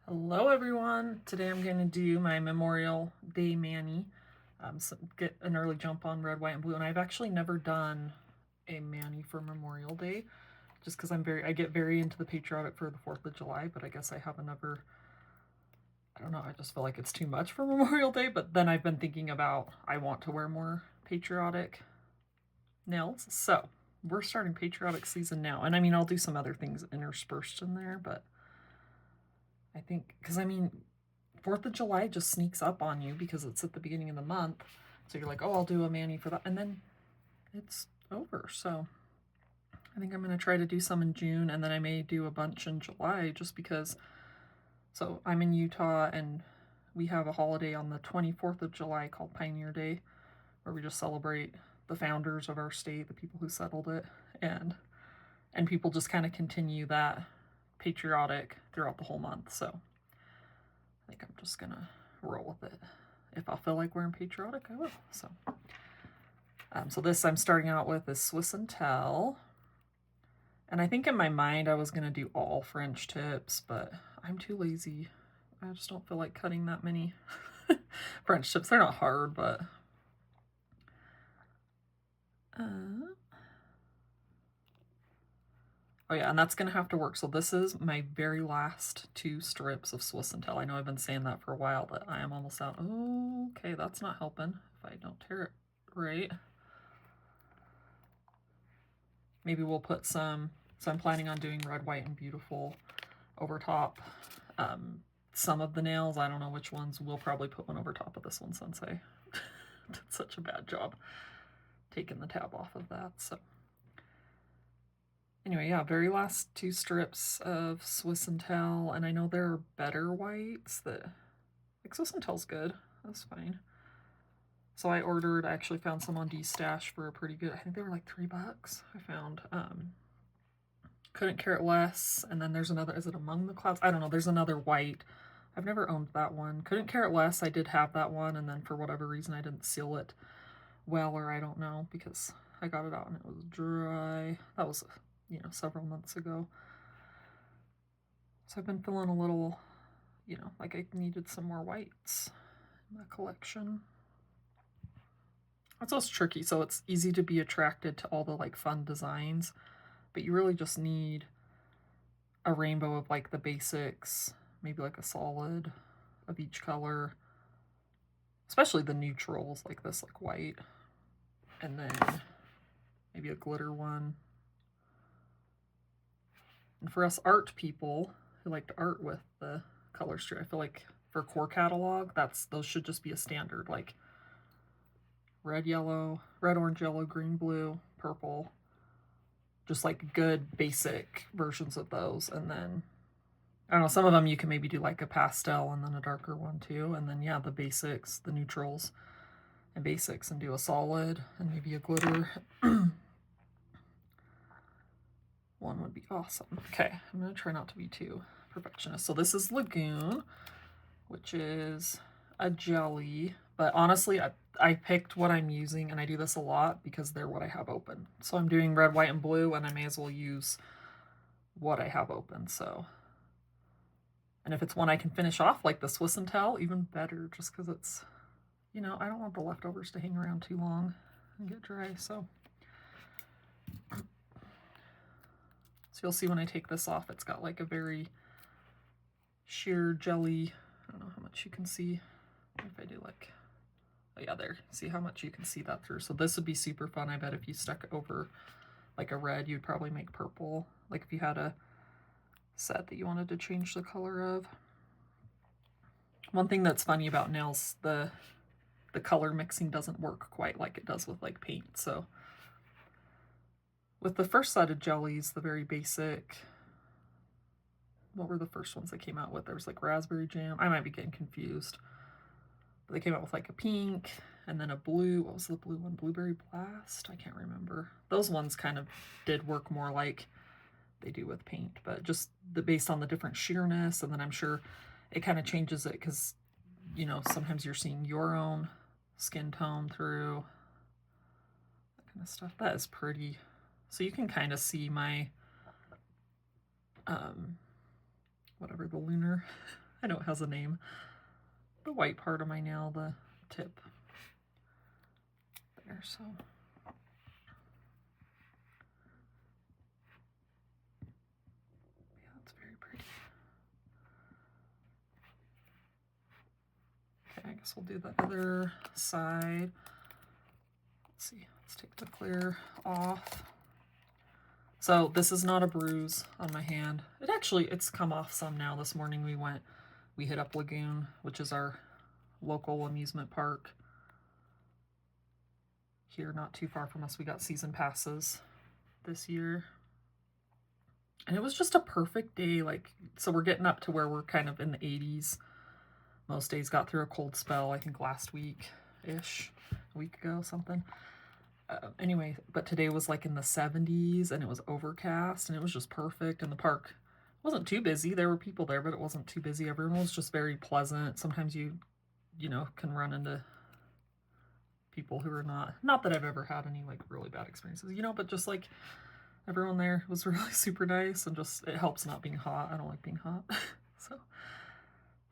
Hello everyone! Today I'm going to do my Memorial Day Mani. So get an early jump on red, white, and blue. And I've actually never done a Mani for Memorial Day, just because I get very into the patriotic for the 4th of July, but I guess I haven't ever, I don't know, I just feel like it's too much for Memorial Day. But then I've been thinking about, I want to wear more patriotic nails. So we're starting patriotic season now. And I mean, I'll do some other things interspersed in there, but I think, because I mean, 4th of July just sneaks up on you because it's at the beginning of the month. So you're like, oh, I'll do a Mani for that. And then it's over. So I think I'm going to try to do some in June, and then I may do a bunch in July just because. So I'm in Utah, and we have a holiday on the 24th of July called Pioneer Day, where we just celebrate the founders of our state, the people who settled it, and people just kind of continue that patriotic throughout the whole month. So I think I'm just gonna roll with it. If I feel like wearing patriotic, I will. So this I'm starting out with is Swiss and Tell. And I think in my mind I was gonna do all French tips, but I'm too lazy. I just don't feel like cutting that many French tips. They're not hard, but oh yeah, and that's gonna have to work. So this is my very last 2 strips of Swiss and Tell. I know I've been saying that for a while, but I am almost out. Oh, okay, that's not helping if I don't tear it right. Maybe we'll put some, so I'm planning on doing red, white, and beautiful over top some of the nails. I don't know which ones. We'll probably put one over top of this one since I did such a bad job taking the tab off of that. So anyway, yeah, very last 2 strips of Swiss and Tell, and I know there are better whites that, like Swiss and Tell's good. That's fine. So I actually found some on D-Stash for a pretty good, I think they were like $3 I found. Couldn't Care Less, and then there's another, is it Among the Clouds? I don't know, there's another white. I've never owned that one. Couldn't Care Less, I did have that one, and then for whatever reason I didn't seal it well, or I don't know, because I got it out and it was dry. That was, several months ago. So I've been feeling a little, like I needed some more whites in my collection. It's also tricky, so it's easy to be attracted to all the like fun designs, but you really just need a rainbow of like the basics, maybe like a solid of each color, especially the neutrals like this, like white, and then maybe a glitter one. And for us art people who like to art with the color strip, I feel like for core catalog, those should just be a standard, like red, orange, yellow, green, blue, purple, just like good basic versions of those. And then I don't know, some of them you can maybe do like a pastel and then a darker one too, and then yeah, the basics, the neutrals and basics, and do a solid and maybe a glitter one would be awesome. Okay, I'm gonna try not to be too perfectionist. So this is Lagoon, which is a jelly, but honestly I picked what I'm using, and I do this a lot because they're what I have open. So I'm doing red, white, and blue, and I may as well use what I have open. So, and if it's one I can finish off like the Swiss and Tell, even better, just because it's, I don't want the leftovers to hang around too long and get dry. So you'll see when I take this off, it's got like a very sheer jelly. I don't know how much you can see. If I do like, oh yeah, there. See how much you can see that through. So this would be super fun. I bet if you stuck it over like a red, you'd probably make purple. Like if you had a set that you wanted to change the color of. One thing that's funny about nails, the color mixing doesn't work quite like it does with like paint. So with the first set of jellies, the very basic, what were the first ones they came out with? There was like raspberry jam. I might be getting confused. But they came out with like a pink and then a blue. What was the blue one? Blueberry Blast? I can't remember. Those ones kind of did work more like they do with paint, but just based on the different sheerness, and then I'm sure it kind of changes it because, sometimes you're seeing your own skin tone through that kind of stuff. That is pretty. So you can kind of see my whatever, the lunar I know it has a name. The white part of my nail, the tip there, so. Yeah, it's very pretty. Okay, I guess we'll do the other side. Let's see, let's take the clear off. So this is not a bruise on my hand. It's come off some now. This morning we hit up Lagoon, which is our local amusement park here, not too far from us. We got season passes this year. And it was just a perfect day. So we're getting up to where we're kind of in the 80s. Most days. Got through a cold spell, I think last week-ish, a week ago, something. Anyway, but today was like in the 70s and it was overcast and it was just perfect. And the park wasn't too busy. There were people there, but it wasn't too busy. Everyone was just very pleasant. Sometimes you can run into people who are not that I've ever had any like really bad experiences, but just like everyone there was really super nice, and just it helps not being hot. I don't like being hot. So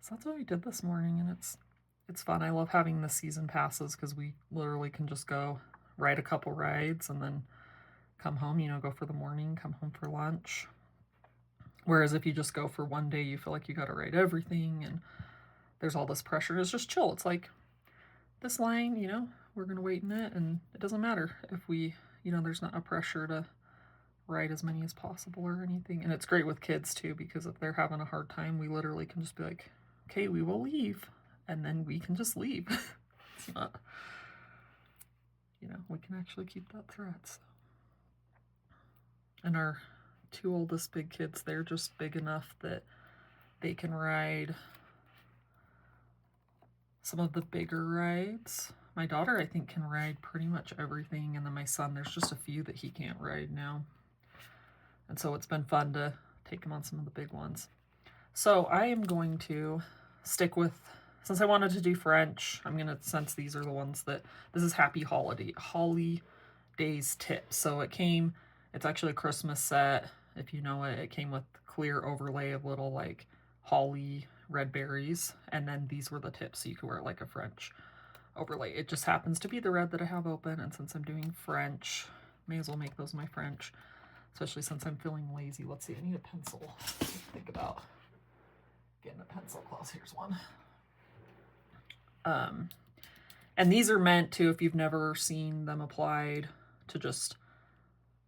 that's what we did this morning, and it's fun. I love having the season passes because we literally can just go ride a couple rides and then come home, go for the morning, come home for lunch. Whereas if you just go for one day, you feel like you got to ride everything and there's all this pressure. It's just chill. It's like this line, we're going to wait in it, and it doesn't matter if we, there's not a pressure to ride as many as possible or anything. And it's great with kids too, because if they're having a hard time, we literally can just be like, okay, we will leave, and then we can just leave. It's not, we can actually keep that thread. So. And our two oldest big kids, they're just big enough that they can ride some of the bigger rides. My daughter, I think, can ride pretty much everything, and then my son, there's just a few that he can't ride now. And so it's been fun to take him on some of the big ones. So I am going to stick with, since I wanted to do French, I'm going to, since these are the ones that, this is Happy Holidays tips. So it's actually a Christmas set. If you know it, it came with clear overlay of little like holly red berries. And then these were the tips, so you could wear it like a French overlay. It just happens to be the red that I have open. And since I'm doing French, may as well make those my French, especially since I'm feeling lazy. Let's see, I need a pencil. Think about getting a pencil close. Here's one. And these are meant to, if you've never seen them applied, to just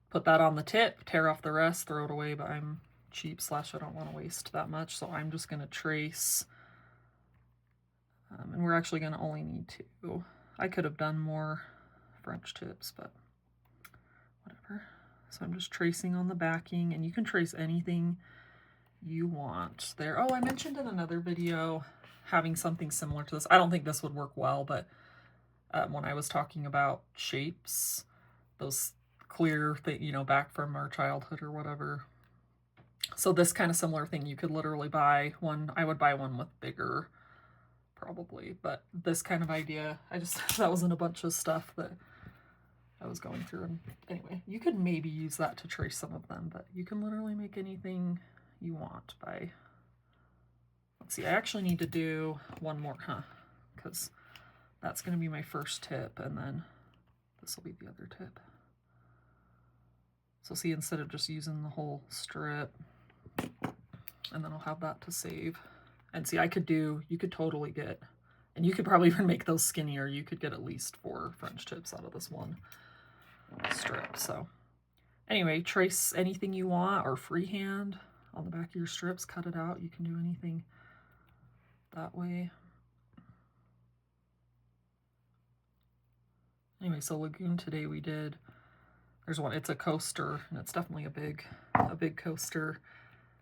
put that on the tip, tear off the rest, throw it away, but I'm cheap / I don't want to waste that much, so I'm just going to trace. And we're actually going to only need 2. I could have done more French tips, but whatever. So I'm just tracing on the backing, and you can trace anything you want there. Oh, I mentioned in another video having something similar to this. I don't think this would work well, but when I was talking about shapes, those clear thing, back from our childhood or whatever. So this kind of similar thing, you could literally buy one. I would buy one with bigger, probably, but this kind of idea, that was in a bunch of stuff that I was going through. And anyway, you could maybe use that to trace some of them, but you can literally make anything you want by, let's see, I actually need to do one more, because that's going to be my first tip, and then this will be the other tip. So see, instead of just using the whole strip, and then I'll have that to save. And see, you could totally get, and you could probably even make those skinnier. You could get at least 4 French tips out of this one strip. So anyway, trace anything you want, or freehand on the back of your strips, cut it out. You can do anything that way. Anyway, so Lagoon today we did, there's one, it's a coaster, and it's definitely a big coaster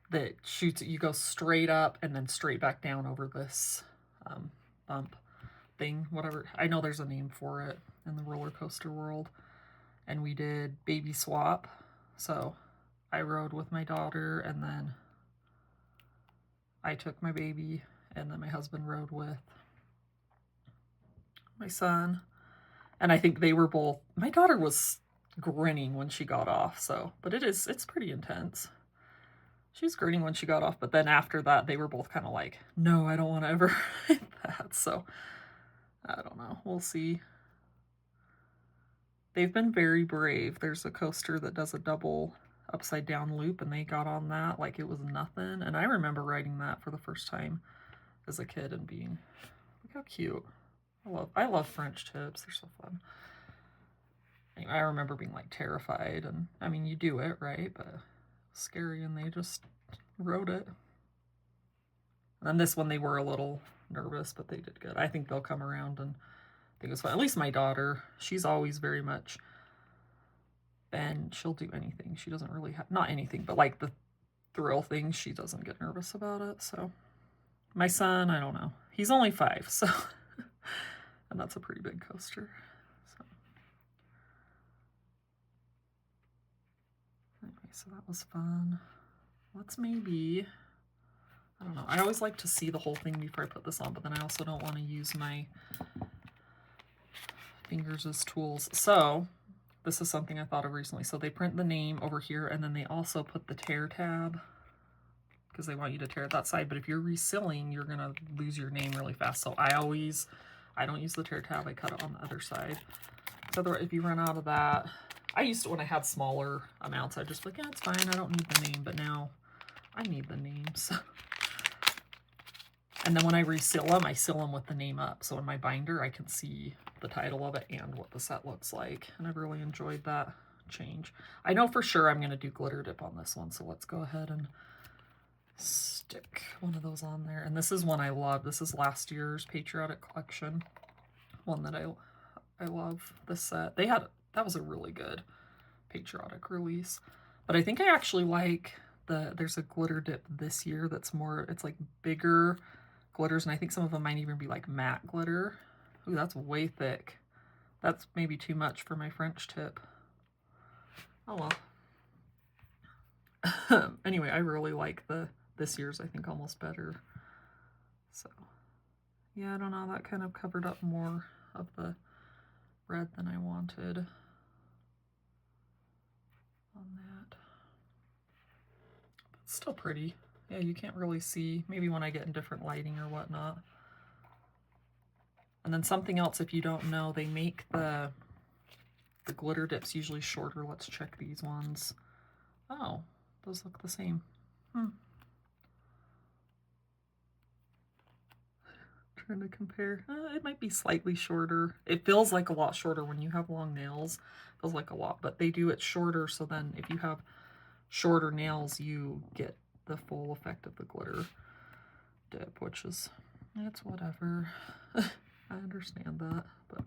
that shoots, you go straight up and then straight back down over this bump thing, whatever. I know there's a name for it in the roller coaster world. And we did baby swap. So I rode with my daughter, and then I took my baby, and then my husband rode with my son. And I think they were both, my daughter was grinning when she got off, so, but it's pretty intense. She's grinning when she got off, but then after that, they were both kind of like, no, I don't want to ever ride that. So, I don't know. We'll see. They've been very brave. There's a coaster that does a double upside down loop, and they got on that like it was nothing. And I remember riding that for the first time as a kid and being, look how cute. I love French tips. They're so fun. Anyway, I remember being like terrified, and I mean, you do it, right? But scary, and they just rode it. And then this one, they were a little nervous, but they did good. I think they'll come around, and I think it was fun. At least my daughter, she's always very much, and she'll do anything. She doesn't really have, not anything, but like the thrill things, she doesn't get nervous about it. So my son, I don't know. He's only 5, so, and that's a pretty big coaster. So anyway, so that was fun. Let's maybe, I don't know. I always like to see the whole thing before I put this on, but then I also don't want to use my fingers as tools. So this is something I thought of recently. So they print the name over here, and then they also put the tear tab because they want you to tear it that side. But if you're resealing, you're going to lose your name really fast. So I don't use the tear tab. I cut it on the other side. So if you run out of that, I used to, when I had smaller amounts, I'd just be like, yeah, it's fine. I don't need the name. But now I need the names. And then when I reseal them, I seal them with the name up. So in my binder, I can see the title of it and what the set looks like. And I've really enjoyed that change. I know for sure I'm going to do glitter dip on this one. So let's go ahead and stick one of those on there. And this is one I love. This is last year's Patriotic collection. One that I love this set. That was a really good Patriotic release. But I think I actually like there's a glitter dip this year that's more, it's like bigger glitters, and I think some of them might even be like matte glitter. Ooh, that's way thick. That's maybe too much for my French tip. Oh well. Anyway, I really like this year's, I think, almost better. So yeah, I don't know, that kind of covered up more of the red than I wanted on that. But it's still pretty. Yeah, you can't really see, maybe when I get in different lighting or whatnot. And then something else, if you don't know, they make the glitter dips usually shorter. Let's check these ones. Oh, those look the same. Trying to compare. It might be slightly shorter. It feels like a lot shorter when you have long nails. It feels like a lot, but they do it shorter, so then if you have shorter nails, you get the full effect of the glitter dip, which is, it's whatever. I understand that, but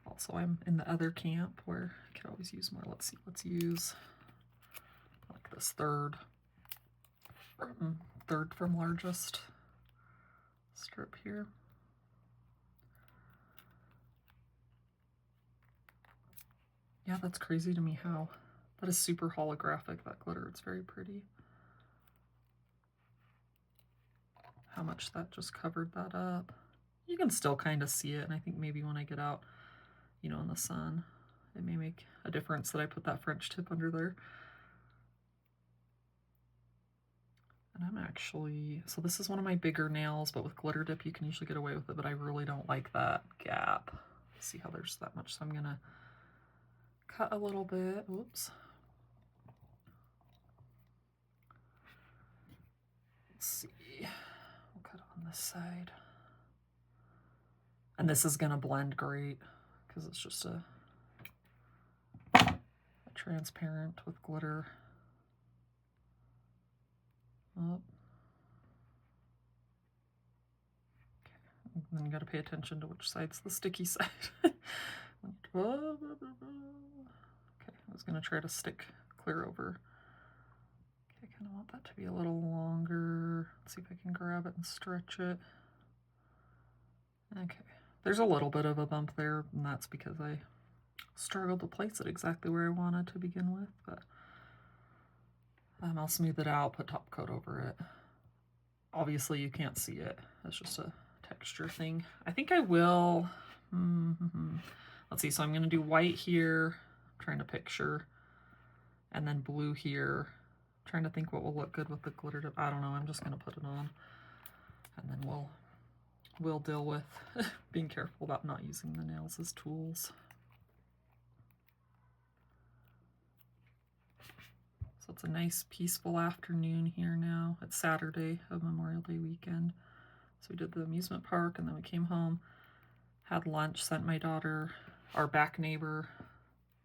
also I'm in the other camp where I could always use more. Let's see, let's use like this third from largest strip here. Yeah, that's crazy to me how that is super holographic, that glitter. It's very pretty. How much that just covered that up. You can still kind of see it, and I think maybe when I get out, you know, in the sun, it may make a difference that I put that French tip under there. And I'm actually, so this is one of my bigger nails, but with glitter dip you can usually get away with it, but I really don't like that gap. See how there's that much, so I'm gonna cut a little bit. Whoops. Let's see. We'll cut on this side. And this is gonna blend great because it's just a transparent with glitter. Oh. Okay. And then you gotta pay attention to which side's the sticky side. Okay, I was gonna try to stick clear over. Okay, I kind of want that to be a little longer. Let's see if I can grab it and stretch it. Okay, there's a little bit of a bump there, and that's because I struggled to place it exactly where I wanted to begin with, but I'll smooth it out, put top coat over it. Obviously you can't see it, it's just a texture thing. I think I will, let's see, so I'm gonna do white here, I'm trying to picture, and then blue here, Trying to think what will look good with the glitter tip. I don't know. I'm just going to put it on. And then we'll deal with being careful about not using the nails as tools. So it's a nice peaceful afternoon here now. It's Saturday of Memorial Day weekend. So we did the amusement park and then we came home, had lunch, sent my daughter, our back neighbor,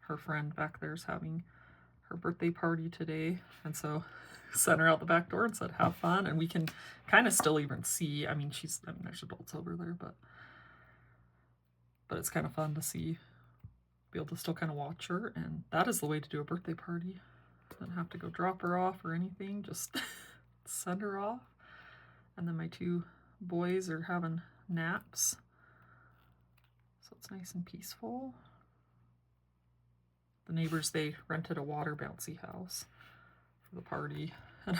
her friend back there is having her birthday party today. And so sent her out the back door and said, have fun. And we can kind of still even see, I mean, there's adults over there, but it's kind of fun to see, be able to still kind of watch her. And that is the way to do a birthday party. Don't have to go drop her off or anything, just send her off. And then my two boys are having naps. So it's nice and peaceful. The neighbors, they rented a water bouncy house for the party. And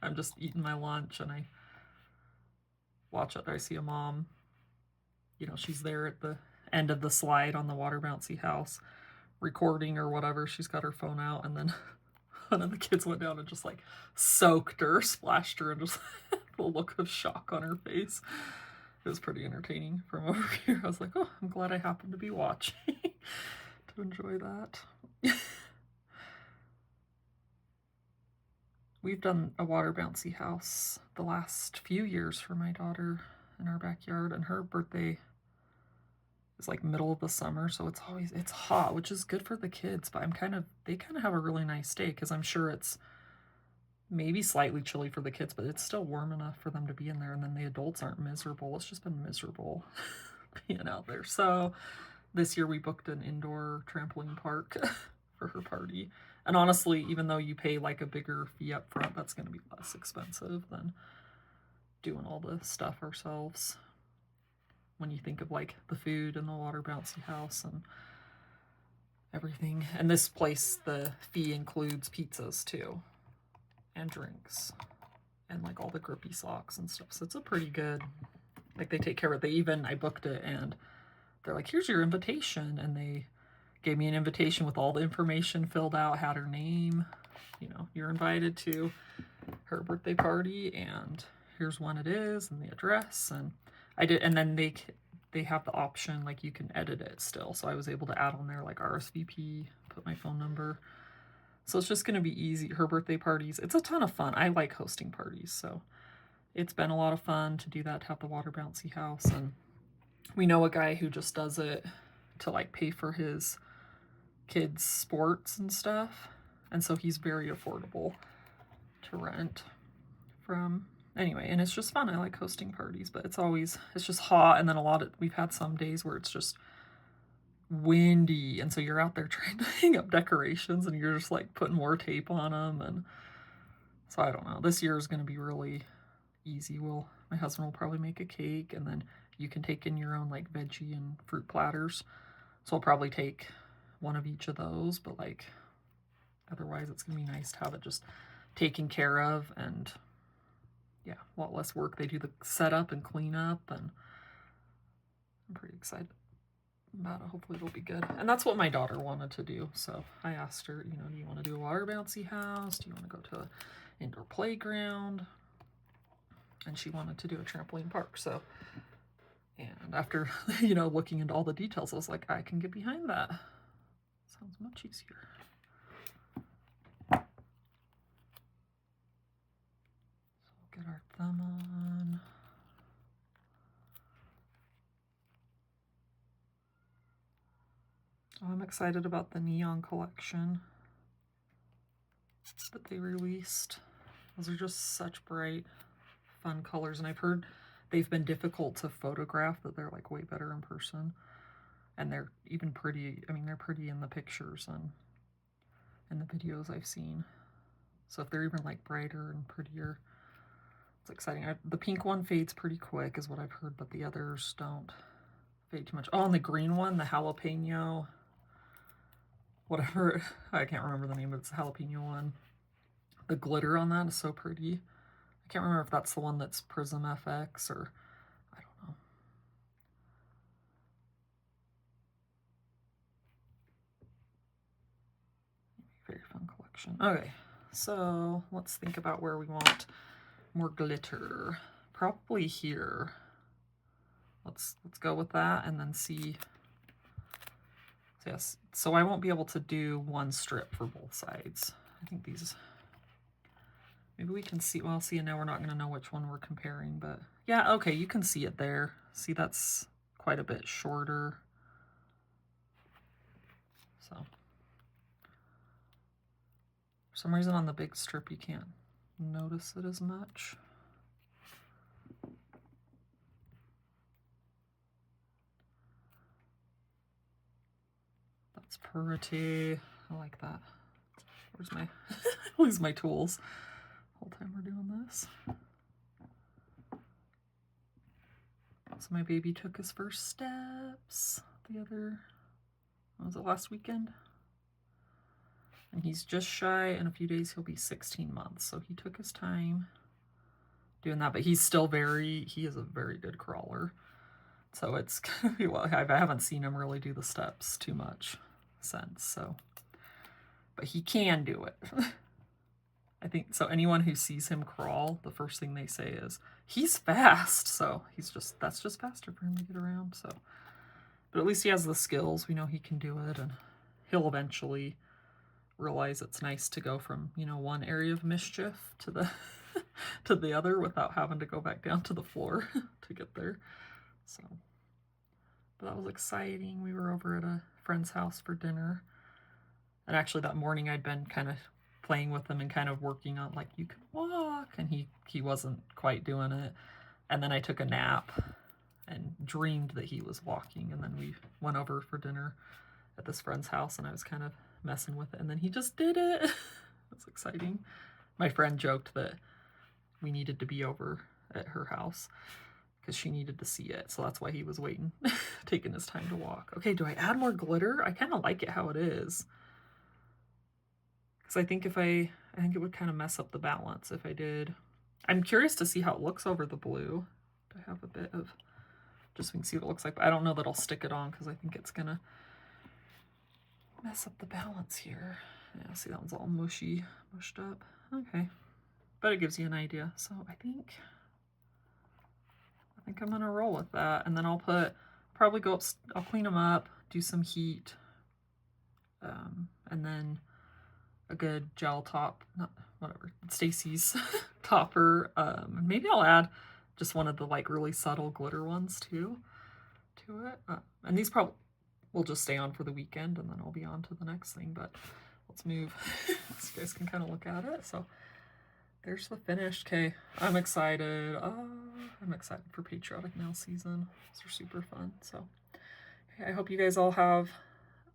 I'm just eating my lunch and I watch it. I see a mom, you know, she's there at the end of the slide on the water bouncy house recording or whatever. She's got her phone out, and then one of the kids went down and just like soaked her, splashed her, and just the look of shock on her face. It was pretty entertaining from over here. I was like, oh, I'm glad I happened to be watching to enjoy that. We've done a water bouncy house the last few years for my daughter in our backyard, and her birthday is like middle of the summer, so it's hot, which is good for the kids, but they kind of have a really nice day because I'm sure it's maybe slightly chilly for the kids, but it's still warm enough for them to be in there, and then the adults aren't miserable. It's just been miserable being out there. So this year we booked an indoor trampoline park for her party. And honestly, even though you pay like a bigger fee up front, that's going to be less expensive than doing all the stuff ourselves. When you think of like the food and the water bouncy house and everything. And this place, the fee includes pizzas too, and drinks, and like all the grippy socks and stuff. So it's a pretty good, like they take care of it. I booked it and they're like, here's your invitation. And they gave me an invitation with all the information filled out, had her name, you know, you're invited to her birthday party and here's when it is and the address. And I did, and then they have the option, like you can edit it still. So I was able to add on there like RSVP, put my phone number. So it's just going to be easy. Her birthday parties, it's a ton of fun. I like hosting parties, so it's been a lot of fun to do that, to have the water bouncy house. And we know a guy who just does it to like pay for his kids' sports and stuff. And so he's very affordable to rent from. Anyway, and it's just fun. I like hosting parties, but it's just hot. And then we've had some days where it's just windy. And so you're out there trying to hang up decorations and you're just like putting more tape on them. And so I don't know. This year is going to be really easy. My husband will probably make a cake, and then you can take in your own like veggie and fruit platters. So I'll probably take one of each of those, but like otherwise it's gonna be nice to have it just taken care of, and yeah, a lot less work. They do the setup and cleanup, and I'm pretty excited about it. Hopefully it'll be good. And that's what my daughter wanted to do. So I asked her, you know, do you want to do a water bouncy house? Do you want to go to an indoor playground? And she wanted to do a trampoline park. So, and after, you know, looking into all the details, I was like, I can get behind that. Sounds much easier. So we'll get our thumb on. Oh, I'm excited about the neon collection that they released. Those are just such bright, fun colors. And I've heard they've been difficult to photograph, that they're like way better in person. And they're even pretty. I mean, they're pretty in the pictures and in the videos I've seen. So if they're even like brighter and prettier, it's exciting. The pink one fades pretty quick is what I've heard, but the others don't fade too much. Oh, and the green one, the jalapeno, whatever, I can't remember the name, but it's the jalapeno one. The glitter on that is so pretty. I can't remember if that's the one that's Prism FX or I don't know. Very fun collection. Okay, So let's think about where we want more glitter. Probably here. Let's go with that and then see. Yes, so I won't be able to do one strip for both sides. I think these, maybe we can see, well, see, now we're not going to know which one we're comparing, but yeah, okay, you can see it there. See, that's quite a bit shorter. So, for some reason on the big strip you can't notice it as much. That's pretty. I like that. Where's my, lose my tools the whole time we're doing this. So my baby took his first steps the other, what was it, last weekend? And he's just shy, in a few days he'll be 16 months. So he took his time doing that, but he's still he is a very good crawler. So it's gonna be, well, I haven't seen him really do the steps too much since, so. But he can do it. I think, so anyone who sees him crawl, the first thing they say is, he's fast. So that's just faster for him to get around, so. But at least he has the skills. We know he can do it, and he'll eventually realize it's nice to go from, you know, one area of mischief to the to the other without having to go back down to the floor to get there. So, but that was exciting. We were over at a friend's house for dinner, and actually that morning I'd been kind of playing with him and kind of working on, like, you can walk, and he wasn't quite doing it. And then I took a nap and dreamed that he was walking, and then we went over for dinner at this friend's house, and I was kind of messing with it, and then he just did it. It was exciting. My friend joked that we needed to be over at her house because she needed to see it, so that's why he was waiting, taking his time to walk. Okay, do I add more glitter? I kind of like it how it is, because I think it would kind of mess up the balance if I did. I'm curious to see how it looks over the blue. I have a bit of, just so we can see what it looks like, but I don't know that I'll stick it on because I think it's gonna mess up the balance here. Yeah, see, that one's all mushed up. Okay, but it gives you an idea. So I think I'm gonna roll with that, and then I'll probably go up, I'll clean them up, do some heat, and then a good gel top, not whatever, Stacy's topper. Maybe I'll add just one of the like really subtle glitter ones too to it. And these probably will just stay on for the weekend, and then I'll be on to the next thing. But let's move so you guys can kind of look at it. So there's the finish. Okay, I'm excited. I'm excited for Patriotic Mail season. These are super fun. So okay, I hope you guys all have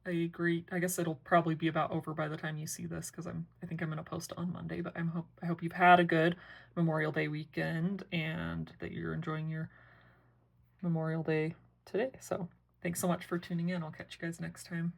a great, I guess it'll probably be about over by the time you see this, because I think I'm going to post it on Monday, but I hope you've had a good Memorial Day weekend and that you're enjoying your Memorial Day today. So thanks so much for tuning in. I'll catch you guys next time.